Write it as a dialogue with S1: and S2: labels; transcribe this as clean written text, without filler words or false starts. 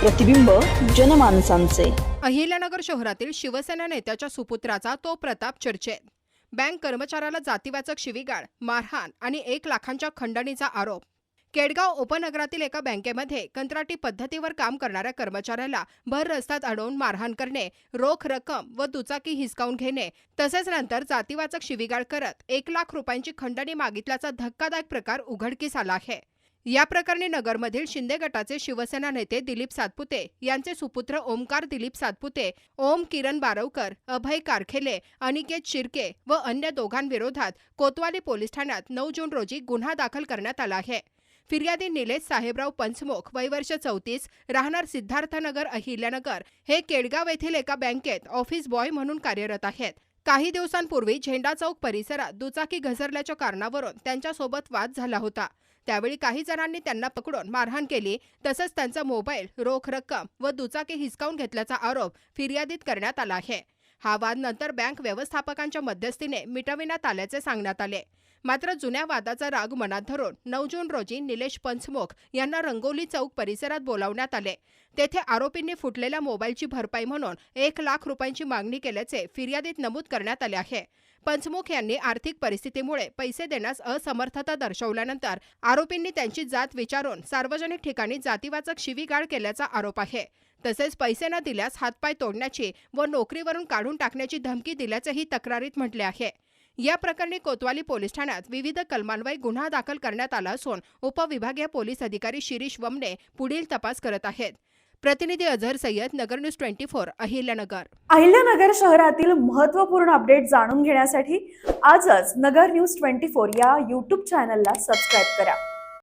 S1: प्रतिबिंब जनमानसांचे।
S2: अहिल्यानगर शहरातील शिवसेना नेत्याच्या सुपुत्राचा तो प्रताप चर्चेत। बँक कर्मचाऱ्याला जातीवाचक शिवीगाळ, मारहाण आणि 1 लाखांच्या खंडणीचा आरोप। केडगाव उपनगरातील एका बँकेमध्ये कंत्राटी पद्धतीवर काम करणाऱ्या कर्मचाऱ्याला भर रस्त्यात अडवून मारहाण करणे, रोख रक्कम व दुचाकी हिसकावून घेणे तसेच नंतर जातीवाचक शिवीगाळ करत 1 लाख रुपयांची खंडणी मागितल्याचा धक्कादायक प्रकार उघडकीस आला आहे। या प्रकरणी नगरमधील शिंदे गटाचे शिवसेना नेते दिलीप सातपुते यांचे सुपुत्र ओमकार दिलीप सातपुते, ओम किरण बारवकर, अभय कारखेले, अनिकेत शिर्के व अन्य दोघांविरोधात कोतवाली पोलीस ठाण्यात 9 जून रोजी गुन्हा दाखल करण्यात आला आहे। फिर्यादी निलेश साहेबराव पंचमुख, वय वर्ष 34, राहणार सिद्धार्थनगर, अहिल्यानगर, हे केडगाव येथील एका बँकेत ऑफिस बॉय म्हणून कार्यरत आहेत। काही दिवसांपूर्वी झेंडा चौक परिसरात दुचाकी घसरल्याच्या कारणावरून त्यांच्यासोबत वाद झाला होता। त्यावेळी काही जणांनी त्यांना पकडून मारहाण केली तसंच त्यांचा मोबाईल, रोख रक्कम व दुचाकी हिसकावून घेतल्याचा आरोप फिर्यादीत करण्यात आला आहे। हा वाद नंतर बँक व्यवस्थापकांच्या मध्यस्थीने मिटविण्यात आल्याचे सांगण्यात आले। मात्र जुन्या वादाचा राग मनात धरून 9 जून रोजी निलेश पंचमुख यांना रंगोली चौक परिसरात बोलावण्यात आले। तेथे आरोपींनी फुटलेल्या मोबाईलची भरपाई म्हणून 1 लाख रुपयांची मागणी केल्याचे फिर्यादीत नमूद करण्यात आले आहे। पंचमुख यांनी आर्थिक परिस्थितीमुळे पैसे देण्यास असमर्थता दर्शवल्यानंतर आरोपींनी त्यांची जात विचारून सार्वजनिक ठिकाणी जातीवाचक शिवीगाळ केल्याचा आरोप आहे। तसेच पैसे न दिल्यास हातपाय तोडण्याची व नोकरीवरून काढून टाकण्याची धमकी दिल्याचेही तक्रारीत म्हटले आहे। या प्रकरणी कोतवाली पोलीस ठाण्यात विविध कलमान्वये गुन्हा दाखल करण्यात आला असून उपविभागीय पोलीस अधिकारी शिरीष वमने पुढील तपास करत आहेत। प्रतिनिधी अझहर सय्यद, नगर न्यूज 24, अहिल्यानगर।
S3: अहिल्यानगर शहरातील महत्त्वपूर्ण अपडेट जाणून घेण्यासाठी आजच नगर न्यूज 24 या YouTube चॅनलला सबस्क्राईब करा।